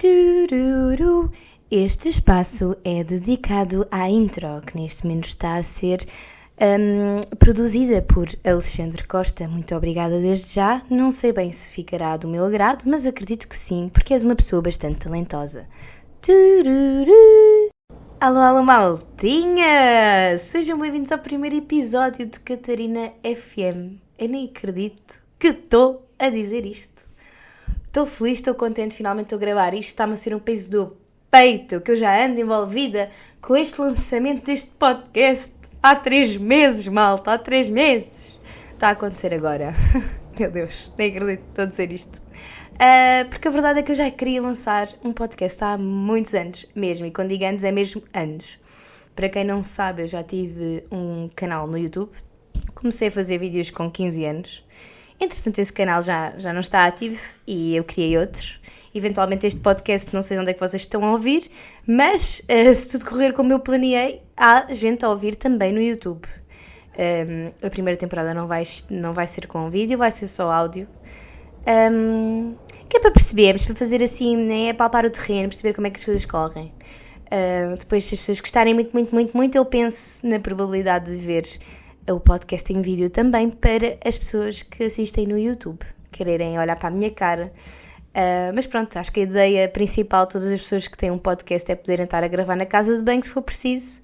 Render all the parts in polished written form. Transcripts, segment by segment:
Tururu. Este espaço é dedicado à intro, que neste momento está a ser produzida por Alexandre Costa. Muito obrigada desde já. Não sei bem se ficará do meu agrado, mas acredito que sim, porque és uma pessoa bastante talentosa. Tururu. Alô, alô, maltinha! Sejam bem-vindos ao primeiro episódio de Catarina FM. Eu nem acredito que estou a dizer isto. Estou feliz, estou contente, finalmente estou a gravar isto. Está-me a ser um peso do peito, que eu já ando envolvida com este lançamento deste podcast há 3 meses, malta, há 3 meses. Está a acontecer agora. Meu Deus, nem acredito que estou a dizer isto. Porque a verdade é que eu já queria lançar um podcast há muitos anos mesmo, e quando digo anos é mesmo anos. Para quem não sabe, eu já tive um canal no YouTube, comecei a fazer vídeos com 15 anos, entretanto esse canal já não está ativo e eu criei outro. Eventualmente este podcast, não sei onde é que vocês estão a ouvir, mas se tudo correr como eu planeei, há gente a ouvir também no YouTube. A primeira temporada não vai ser com vídeo, vai ser só áudio. Que é para percebermos, para fazer assim, né, é palpar o terreno, perceber como é que as coisas correm. Depois, se as pessoas gostarem muito, eu penso na probabilidade de ver o podcast em vídeo também para as pessoas que assistem no YouTube, quererem olhar para a minha cara. Mas pronto, acho que a ideia principal de todas as pessoas que têm um podcast é poderem estar a gravar na casa de banho, se for preciso,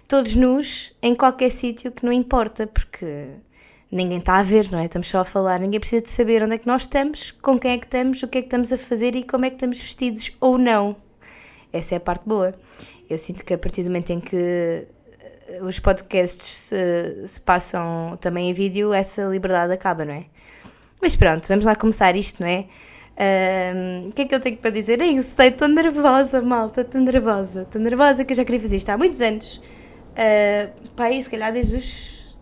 todos nus, em qualquer sítio, que não importa, porque ninguém está a ver, não é? Estamos só a falar, ninguém precisa de saber onde é que nós estamos, com quem é que estamos, o que é que estamos a fazer e como é que estamos vestidos ou não. Essa é a parte boa. Eu sinto que a partir do momento em que os podcasts se passam também em vídeo, essa liberdade acaba, não é? Mas pronto, vamos lá começar isto, não é? O que é que eu tenho para dizer? É isso, estou nervosa, malta, estou nervosa que eu já queria fazer isto há muitos anos. Aí, se calhar desde os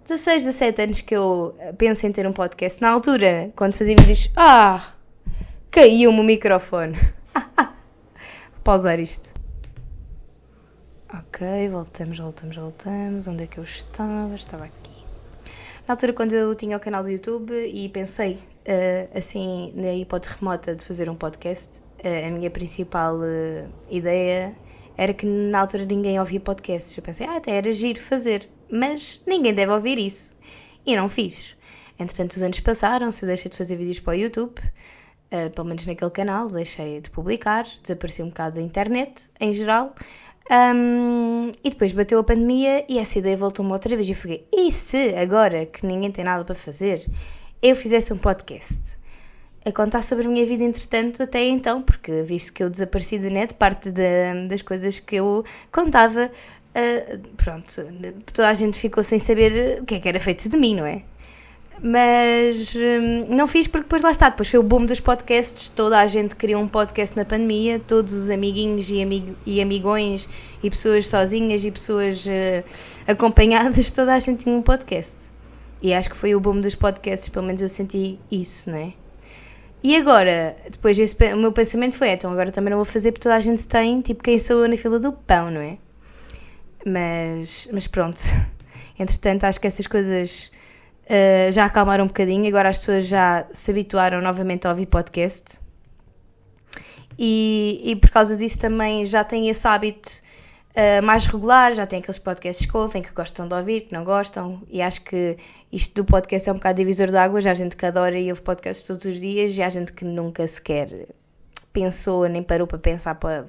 16, 17 anos que eu penso em ter um podcast. Na altura, quando fazia vídeos, caiu-me o microfone. Vou pausar isto. Ok, voltamos. Onde é que eu estava? Estava aqui. Na altura, quando eu tinha o canal do YouTube e pensei, assim, na hipótese remota de fazer um podcast, a minha principal ideia era que na altura ninguém ouvia podcasts. Eu pensei, até era giro fazer, mas ninguém deve ouvir isso. E não fiz. Entretanto, os anos passaram-se, eu deixei de fazer vídeos para o YouTube, pelo menos naquele canal, deixei de publicar, desapareci um bocado da internet, em geral. E depois bateu a pandemia e essa ideia voltou-me outra vez. Eu fiquei, e se agora que ninguém tem nada para fazer, eu fizesse um podcast a contar sobre a minha vida entretanto até então, porque visto que eu desapareci da net, parte das coisas que eu contava, pronto, toda a gente ficou sem saber o que é que era feito de mim, não é? Mas não fiz porque depois lá está, depois foi o boom dos podcasts, toda a gente criou um podcast na pandemia, todos os amiguinhos e amigões e pessoas sozinhas e pessoas acompanhadas, toda a gente tinha um podcast. E acho que foi o boom dos podcasts, pelo menos eu senti isso, não é? E agora, depois o meu pensamento foi, então agora também não vou fazer porque toda a gente tem, tipo, quem sou eu na fila do pão, não é? Mas pronto, entretanto acho que essas coisas já acalmaram um bocadinho, agora as pessoas já se habituaram novamente a ouvir podcast e por causa disso também já têm esse hábito mais regular, já têm aqueles podcasts que ouvem, que gostam de ouvir, que não gostam, e acho que isto do podcast é um bocado divisor de águas. Já há gente que adora e ouve podcasts todos os dias, e há gente que nunca sequer pensou, nem parou para pensar para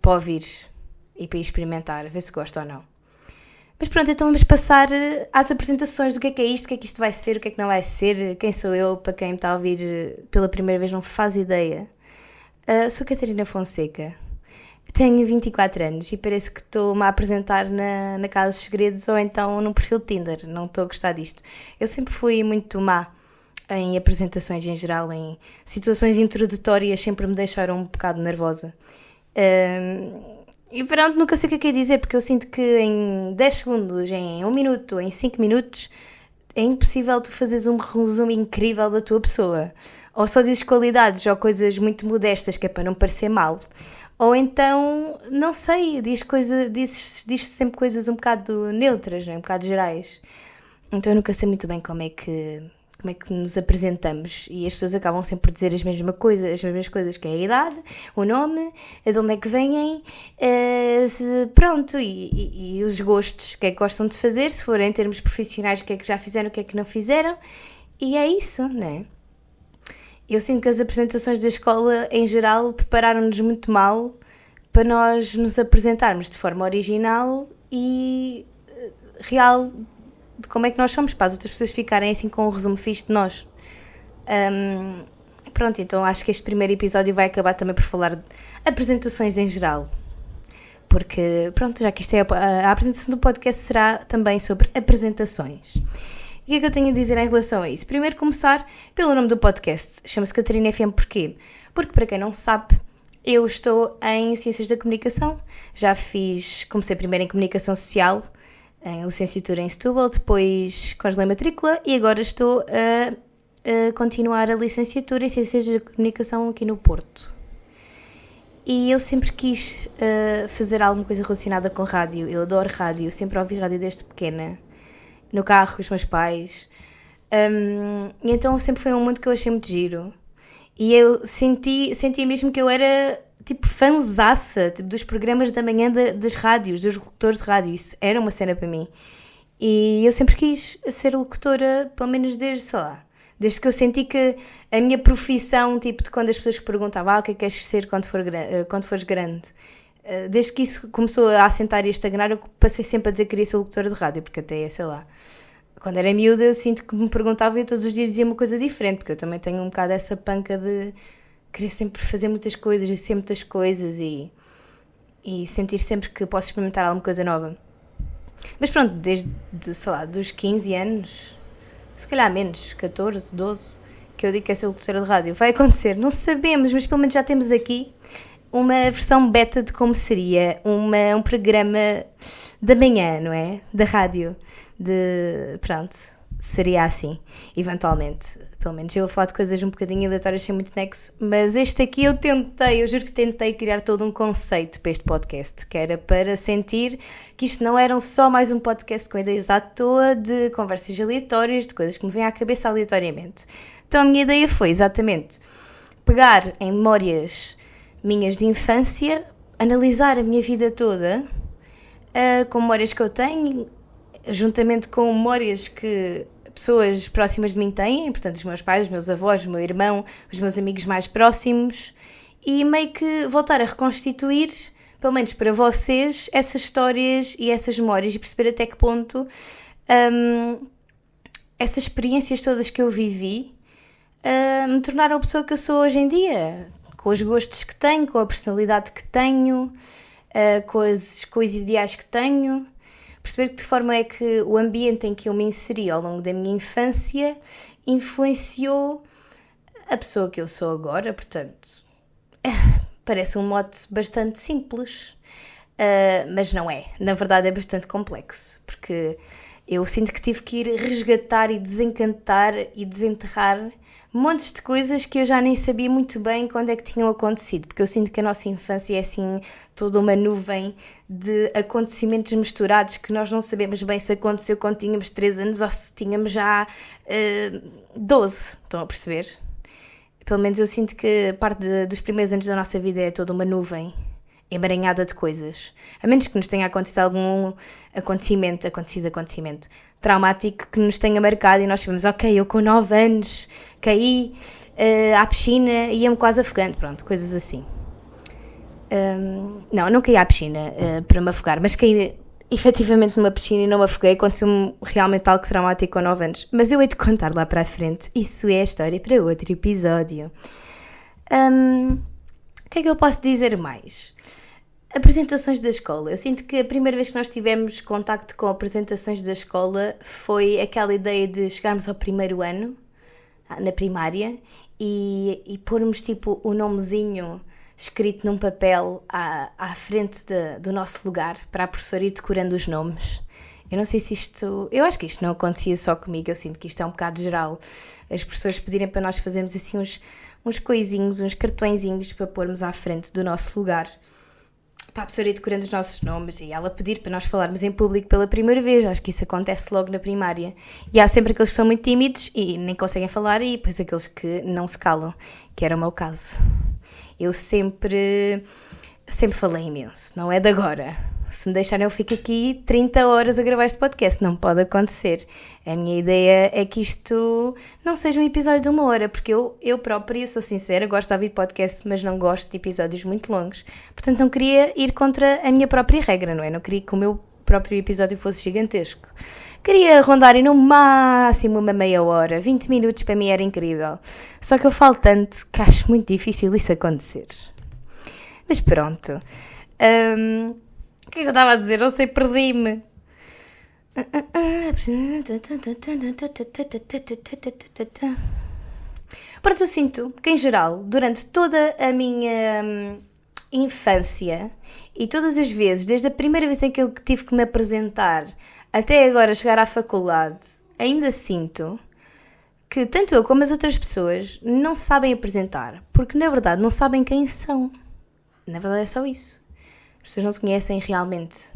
ouvir e para experimentar, ver se gosta ou não. Mas pronto, então vamos passar às apresentações do que é isto, o que é que isto vai ser, o que é que não vai ser, quem sou eu, para quem me está a ouvir pela primeira vez não faz ideia. Sou Catarina Fonseca, tenho 24 anos e parece que estou-me a apresentar na Casa dos Segredos ou então num perfil de Tinder, não estou a gostar disto. Eu sempre fui muito má em apresentações em geral, em situações introdutórias, sempre me deixaram um bocado nervosa. E pronto, nunca sei o que é que é dizer, porque eu sinto que em 10 segundos, em 1 minuto, em 5 minutos, é impossível tu fazeres um resumo incrível da tua pessoa. Ou só dizes qualidades ou coisas muito modestas, que é para não parecer mal. Ou então, não sei, dizes sempre coisas um bocado neutras, não é? Um bocado gerais. Então eu nunca sei muito bem como é que como é que nos apresentamos, e as pessoas acabam sempre por dizer as mesmas coisas, que é a idade, o nome, de onde é que vêm, pronto, e os gostos, o que é que gostam de fazer, se for em termos profissionais, o que é que já fizeram, o que é que não fizeram, e é isso, não é? Eu sinto que as apresentações da escola, em geral, prepararam-nos muito mal para nós nos apresentarmos de forma original e real de como é que nós somos, para as outras pessoas ficarem assim com um resumo fixe de nós. Pronto, então acho que este primeiro episódio vai acabar também por falar de apresentações em geral. Porque, pronto, já que isto é a apresentação do podcast será também sobre apresentações. E o que é que eu tenho a dizer em relação a isso? Primeiro começar pelo nome do podcast. Chama-se Catarina FM porquê? Porque, para quem não sabe, eu estou em Ciências da Comunicação. Comecei primeiro em Comunicação Social, em licenciatura em Setúbal, depois congelei matrícula e agora estou a continuar a licenciatura em Ciências da Comunicação aqui no Porto. E eu sempre quis fazer alguma coisa relacionada com rádio. Eu adoro rádio, sempre ouvi rádio desde pequena, no carro com os meus pais. E então sempre foi um mundo que eu achei muito giro. E eu senti mesmo que eu era tipo fanzaça tipo, dos programas da manhã das rádios, dos locutores de rádio. Isso era uma cena para mim. E eu sempre quis ser locutora, pelo menos desde que eu senti que a minha profissão, tipo de quando as pessoas perguntavam o que é que queres ser quando fores grande, desde que isso começou a assentar e a estagnar, eu passei sempre a dizer que queria ser locutora de rádio, porque até, sei lá, quando era miúda eu sinto que me perguntavam e eu todos os dias dizia uma coisa diferente, porque eu também tenho um bocado essa panca de querer sempre fazer muitas coisas e ser muitas coisas e sentir sempre que posso experimentar alguma coisa nova. Mas pronto, desde, sei lá, dos 15 anos, se calhar menos, 14, 12, que eu digo que é ser locutora de rádio. Vai acontecer, não sabemos, mas pelo menos já temos aqui uma versão beta de como seria um programa da manhã, não é? Da rádio. Pronto, seria assim, eventualmente. Pelo menos eu vou falar de coisas um bocadinho aleatórias sem muito nexo, mas este aqui eu juro que tentei criar todo um conceito para este podcast, que era para sentir que isto não era só mais um podcast com ideias à toa, de conversas aleatórias, de coisas que me vêm à cabeça aleatoriamente. Então a minha ideia foi exatamente pegar em memórias minhas de infância, analisar a minha vida toda, com memórias que eu tenho, juntamente com memórias que pessoas próximas de mim têm, portanto os meus pais, os meus avós, o meu irmão, os meus amigos mais próximos, e meio que voltar a reconstituir, pelo menos para vocês, essas histórias e essas memórias e perceber até que ponto essas experiências todas que eu vivi me tornaram a pessoa que eu sou hoje em dia, com os gostos que tenho, com a personalidade que tenho, com os ideais que tenho. Perceber de que forma é que o ambiente em que eu me inseri ao longo da minha infância influenciou a pessoa que eu sou agora, portanto, parece um mote bastante simples, mas não é, na verdade é bastante complexo, porque eu sinto que tive que ir resgatar e desencantar e desenterrar montes de coisas que eu já nem sabia muito bem quando é que tinham acontecido, porque eu sinto que a nossa infância é assim toda uma nuvem de acontecimentos misturados que nós não sabemos bem se aconteceu quando tínhamos 3 anos ou se tínhamos já 12, estão a perceber? Pelo menos eu sinto que parte dos primeiros anos da nossa vida é toda uma nuvem emaranhada de coisas, a menos que nos tenha acontecido algum acontecimento traumático que nos tenha marcado e nós sabemos, ok, eu com 9 anos caí à piscina e ia-me quase afogando, pronto, coisas assim. Não caí à piscina para me afogar, mas caí efetivamente numa piscina e não me afoguei, aconteceu-me realmente algo traumático com 9 anos, mas eu hei de contar lá para a frente, isso é a história para outro episódio. O que é que eu posso dizer mais? Apresentações da escola. Eu sinto que a primeira vez que nós tivemos contacto com apresentações da escola foi aquela ideia de chegarmos ao primeiro ano, na primária, e pormos tipo o nomezinho escrito num papel à frente do nosso lugar, para a professora ir decorando os nomes. Eu não sei se eu acho que isto não acontecia só comigo, eu sinto que isto é um bocado geral. As professoras pedirem para nós fazermos assim uns coisinhos, uns cartõezinhos para pormos à frente do nosso lugar. para a pessoa ir decorando os nossos nomes e ela pedir para nós falarmos em público pela primeira vez. Acho que isso acontece logo na primária. E há sempre aqueles que são muito tímidos e nem conseguem falar e depois aqueles que não se calam, que era o meu caso. Eu sempre falei imenso, não é de agora. Se me deixarem eu fico aqui 30 horas a gravar este podcast, não pode acontecer. A minha ideia é que isto não seja um episódio de 1 hora, porque eu própria, sou sincera, gosto de ouvir podcast, mas não gosto de episódios muito longos. Portanto, não queria ir contra a minha própria regra, não é? Não queria que o meu próprio episódio fosse gigantesco. Queria rondar no máximo uma meia hora, 20 minutos para mim era incrível. Só que eu falo tanto que acho muito difícil isso acontecer. Mas pronto. O que é que eu estava a dizer? Não sei, perdi-me. Pronto, eu sinto que em geral, durante toda a minha infância e todas as vezes, desde a primeira vez em que eu tive que me apresentar até agora chegar à faculdade, ainda sinto que tanto eu como as outras pessoas não se sabem apresentar, porque na verdade não sabem quem são. Na verdade é só isso. As pessoas não se conhecem realmente.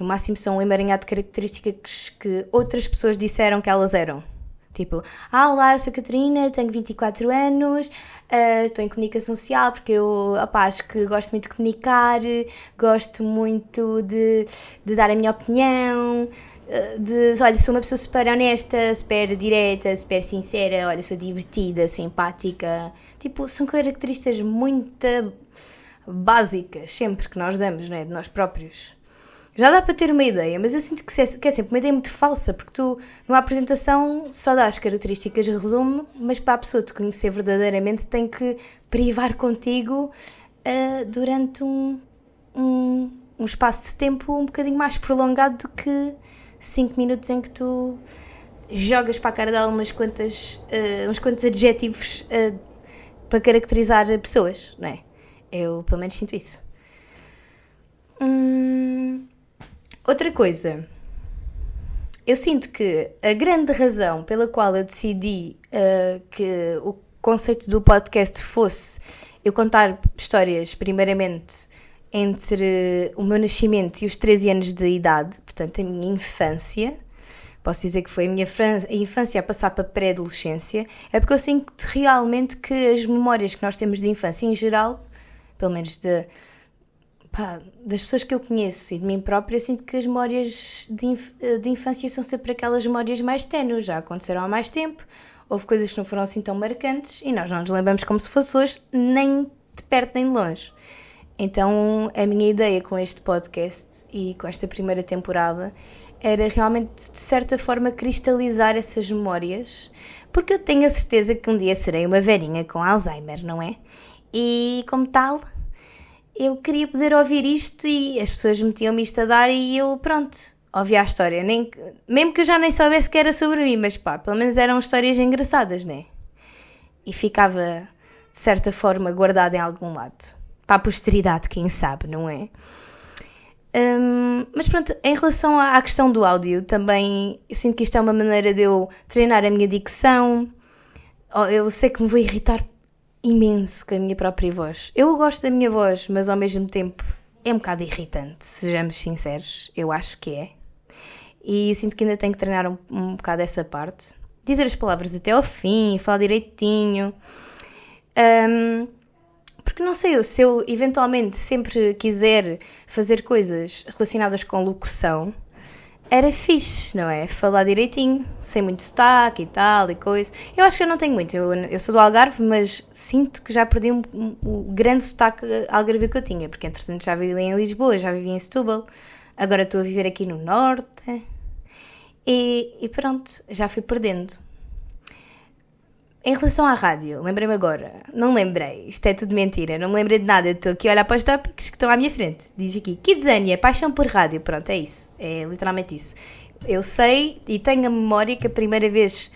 No máximo são um emaranhado de características que outras pessoas disseram que elas eram. Tipo, olá, eu sou a Catarina, tenho 24 anos, estou em comunicação social porque eu acho que gosto muito de comunicar, gosto muito de dar a minha opinião, olha, sou uma pessoa super honesta, super direta, super sincera, olha, sou divertida, sou empática. Tipo, são características muito básicas, sempre que nós damos, não é? De nós próprios. Já dá para ter uma ideia, mas eu sinto que é sempre uma ideia muito falsa, porque tu, numa apresentação, só dás características, resumo, mas para a pessoa te conhecer verdadeiramente tem que privar contigo durante um espaço de tempo um bocadinho mais prolongado do que 5 minutos em que tu jogas para a cara dela uns quantos adjetivos para caracterizar pessoas, não é? Eu, pelo menos, sinto isso. Outra coisa. Eu sinto que a grande razão pela qual eu decidi que o conceito do podcast fosse eu contar histórias, primeiramente, entre o meu nascimento e os 13 anos de idade, portanto, a minha infância. Posso dizer que foi a minha infância a passar para a pré-adolescência. É porque eu sinto realmente que as memórias que nós temos de infância, em geral, pelo menos das pessoas que eu conheço e de mim própria, eu sinto que as memórias de infância são sempre aquelas memórias mais ténues, já aconteceram há mais tempo, houve coisas que não foram assim tão marcantes e nós não nos lembramos como se fosse hoje, nem de perto nem de longe. Então a minha ideia com este podcast e com esta primeira temporada era realmente de certa forma cristalizar essas memórias, porque eu tenho a certeza que um dia serei uma velhinha com Alzheimer, não é? E como tal, eu queria poder ouvir isto e as pessoas metiam-me isto a dar e eu, pronto, ouvia a história. Mesmo que eu já nem soubesse que era sobre mim, mas pelo menos eram histórias engraçadas, né? E ficava, de certa forma, guardada em algum lado. Para a posteridade, quem sabe, não é? Mas pronto, em relação à questão do áudio, também eu sinto que isto é uma maneira de eu treinar a minha dicção. Eu sei que me vou irritar imenso com a minha própria voz. Eu gosto da minha voz, mas ao mesmo tempo é um bocado irritante, sejamos sinceros, eu acho que é. E sinto que ainda tenho que treinar um bocado essa parte. Dizer as palavras até ao fim, falar direitinho. Porque não sei, se eu eventualmente sempre quiser fazer coisas relacionadas com locução, era fixe, não é? Falar direitinho, sem muito sotaque e tal e coisa. Eu acho que eu não tenho muito. Eu sou do Algarve, mas sinto que já perdi o grande sotaque algarvio que eu tinha, porque entretanto já vivi em Lisboa, já vivi em Setúbal, agora estou a viver aqui no Norte e pronto, já fui perdendo. Em relação à rádio, lembrei-me agora, não lembrei, isto é tudo mentira, não me lembrei de nada, eu estou aqui a olhar para os tópicos que estão à minha frente. Diz aqui, Kidzania, paixão por rádio, pronto, é isso, é literalmente isso. Eu sei e tenho a memória que a primeira vez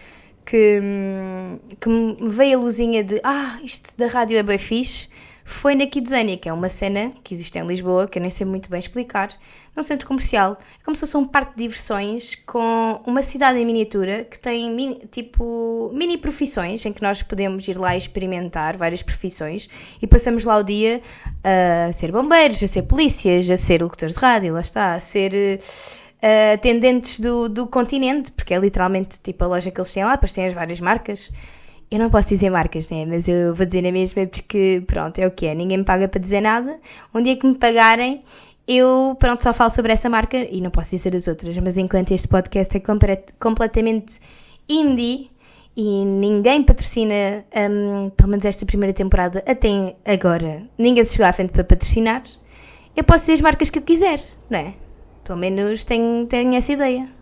que me veio a luzinha de isto da rádio é bem fixe, foi na Kidzania, que é uma cena que existe em Lisboa, que eu nem sei muito bem explicar, num centro comercial. É como se fosse um parque de diversões com uma cidade em miniatura que tem mini profissões, em que nós podemos ir lá experimentar várias profissões e passamos lá o dia a ser bombeiros, a ser polícias, a ser locutores de rádio, lá está, a ser atendentes do continente, porque é literalmente tipo a loja que eles têm lá, depois têm as várias marcas. Eu não posso dizer marcas, né? Mas eu vou dizer a mesma porque, pronto, é o que é. Ninguém me paga para dizer nada. Um dia que me pagarem, eu, pronto, só falo sobre essa marca e não posso dizer as outras. Mas enquanto este podcast é completamente indie e ninguém patrocina, pelo menos esta primeira temporada, até agora, ninguém se chegou à frente para patrocinar, eu posso dizer as marcas que eu quiser, não é? Pelo menos tenho essa ideia.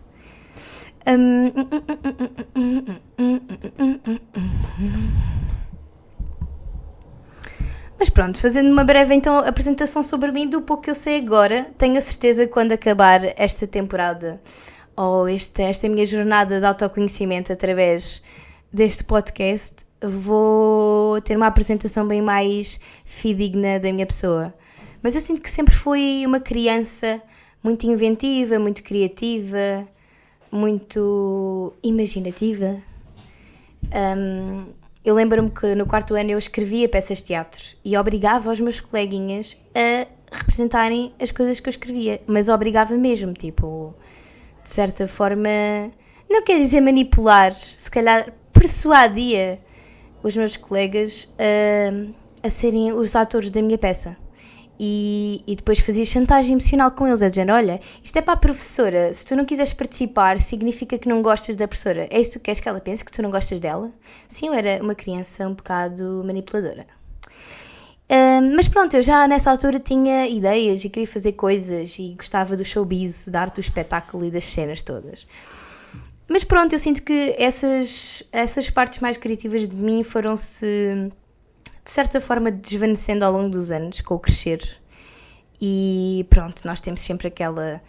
Mas pronto, fazendo uma breve então apresentação sobre mim, do pouco que eu sei agora, tenho a certeza que quando acabar esta temporada ou esta minha jornada de autoconhecimento através deste podcast, vou ter uma apresentação bem mais fidedigna da minha pessoa. Mas eu sinto que sempre fui uma criança muito inventiva, muito criativa, muito imaginativa. Eu lembro-me que no quarto ano eu escrevia peças de teatro e obrigava os meus coleguinhas a representarem as coisas que eu escrevia, mas obrigava mesmo, tipo, de certa forma, não quer dizer manipular, se calhar persuadia os meus colegas a serem os atores da minha peça. E depois fazia chantagem emocional com eles, a dizer, olha, isto é para a professora, se tu não quiseres participar, significa que não gostas da professora. É isso que tu queres que ela pense, que tu não gostas dela? Sim, eu era uma criança um bocado manipuladora. Mas pronto, eu já nessa altura tinha ideias e queria fazer coisas e gostava do showbiz, da arte do espetáculo e das cenas todas. Mas pronto, eu sinto que essas partes mais criativas de mim foram-se de certa forma desvanecendo ao longo dos anos, com o crescer. E pronto, nós temos sempre aquela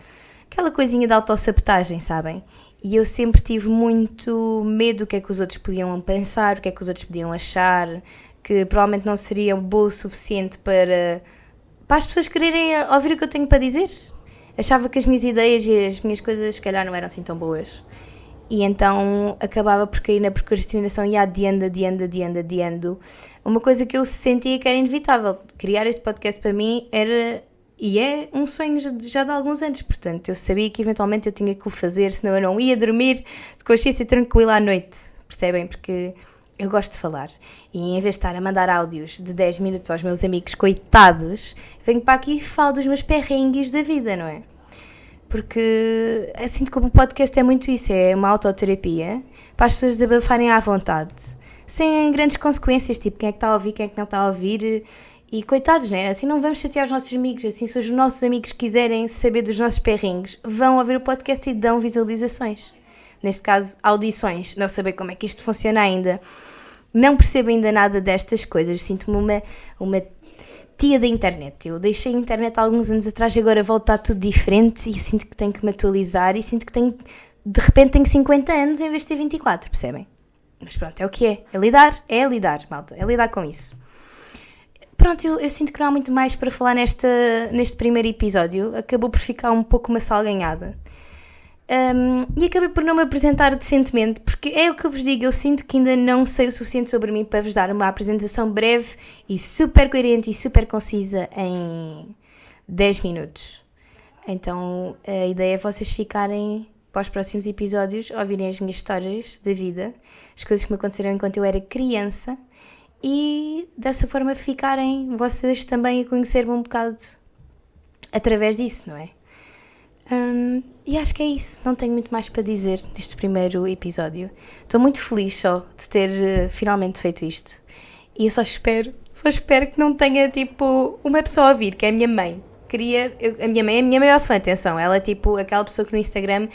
coisinha de autossabotagem, sabem? E eu sempre tive muito medo do que é que os outros podiam pensar, o que é que os outros podiam achar, que provavelmente não seria boa o suficiente para as pessoas quererem ouvir o que eu tenho para dizer. Achava que as minhas ideias e as minhas coisas, se calhar, não eram assim tão boas. E então acabava por cair na procrastinação e adiando. Uma coisa que eu sentia que era inevitável. Criar este podcast para mim era e é um sonho já de alguns anos. Portanto, eu sabia que eventualmente eu tinha que o fazer, senão eu não ia dormir de consciência tranquila à noite. Percebem? Porque eu gosto de falar. E em vez de estar a mandar áudios de 10 minutos aos meus amigos coitados, venho para aqui e falo dos meus perrengues da vida, não é? Porque eu sinto que o podcast é muito isso, é uma autoterapia para as pessoas desabafarem à vontade, sem grandes consequências, tipo quem é que está a ouvir, quem é que não está a ouvir, e coitados, não é? Assim não vamos chatear os nossos amigos, assim se os nossos amigos quiserem saber dos nossos perrengues, vão ouvir o podcast e dão visualizações, neste caso audições, não saber como é que isto funciona ainda, não percebo ainda nada destas coisas, sinto-me uma tia da internet. Eu deixei a internet há alguns anos atrás e agora volta a tudo diferente e eu sinto que tenho que me atualizar e sinto que de repente tenho 50 anos em vez de ter 24, percebem? Mas pronto, é o que é. É lidar, malta. É lidar com isso. Pronto, eu sinto que não há muito mais para falar neste primeiro episódio. Acabou por ficar um pouco uma salganhada. E acabei por não me apresentar decentemente, porque é o que eu vos digo, eu sinto que ainda não sei o suficiente sobre mim para vos dar uma apresentação breve e super coerente e super concisa em 10 minutos. Então a ideia é vocês ficarem para os próximos episódios, ouvirem as minhas histórias da vida, as coisas que me aconteceram enquanto eu era criança e dessa forma ficarem vocês também a conhecer-me um bocado através disso, não é? E acho que é isso, não tenho muito mais para dizer neste primeiro episódio. Estou muito feliz só de ter finalmente feito isto. E eu só espero que não tenha tipo uma pessoa a ouvir, que é a minha mãe. A minha mãe é a minha maior fã, atenção, ela é tipo aquela pessoa que no Instagram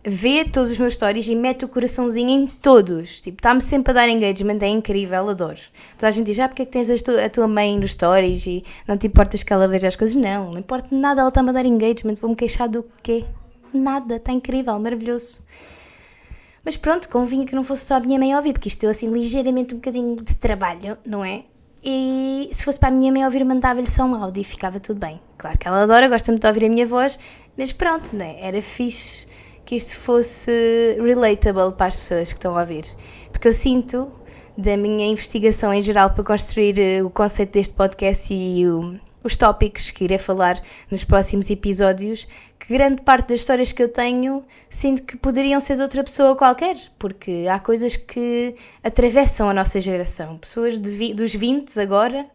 vê todos os meus stories e mete o coraçãozinho em todos. Tipo, está-me sempre a dar engagement, é incrível, adoro. Toda a gente diz, porque é que tens a tua mãe nos stories e não te importas que ela veja as coisas? Não importa nada, ela está-me a dar engagement, vou-me queixar do quê? Nada, está incrível, maravilhoso. Mas pronto, convinha que não fosse só a minha mãe a ouvir, porque isto deu assim ligeiramente um bocadinho de trabalho, não é? E se fosse para a minha mãe ouvir, mandava-lhe só um áudio e ficava tudo bem. Claro que ela adora, gosta muito de ouvir a minha voz, mas pronto, né? Era fixe que isto fosse relatable para as pessoas que estão a ouvir. Porque eu sinto, da minha investigação em geral para construir o conceito deste podcast e os tópicos que irei falar nos próximos episódios, que grande parte das histórias que eu tenho sinto que poderiam ser de outra pessoa qualquer, porque há coisas que atravessam a nossa geração. Pessoas dos 20 agora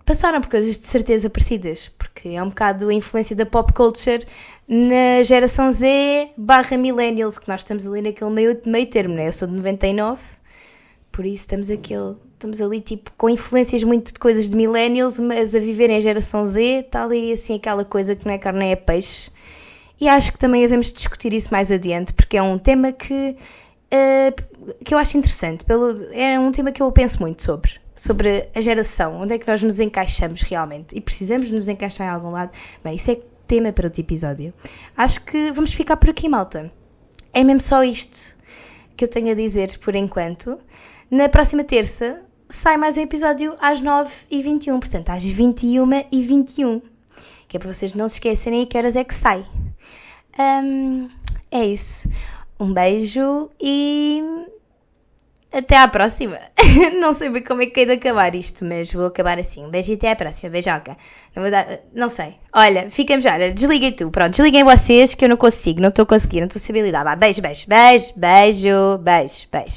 passaram por coisas de certeza parecidas, porque é um bocado a influência da pop culture na geração Z/millennials, que nós estamos ali naquele meio termo, né? Eu sou de 99, por isso estamos ali tipo com influências muito de coisas de millennials, mas a viverem a geração Z, está ali assim aquela coisa que não é carne nem é peixe. E acho que também devemos discutir isso mais adiante, porque é um tema que eu acho interessante, é um tema que eu penso muito sobre a geração, onde é que nós nos encaixamos realmente, e precisamos nos encaixar em algum lado. Bem, isso é tema para outro episódio. Acho que vamos ficar por aqui, malta. É mesmo só isto que eu tenho a dizer por enquanto. Na próxima terça sai mais um episódio às 9h21, portanto às 21h21, que é para vocês não se esquecerem a que horas é que sai. É isso. Um beijo e até à próxima. Não sei bem como é que hei de acabar isto, mas vou acabar assim. Um beijo e até à próxima. Beijoca. Não sei. Olha, ficamos já. Desliguem tu. Pronto, desliguem vocês que eu não consigo. Não estou a conseguir. Não estou a saber lidar. Beijo, beijo, beijo, beijo, beijo, beijo.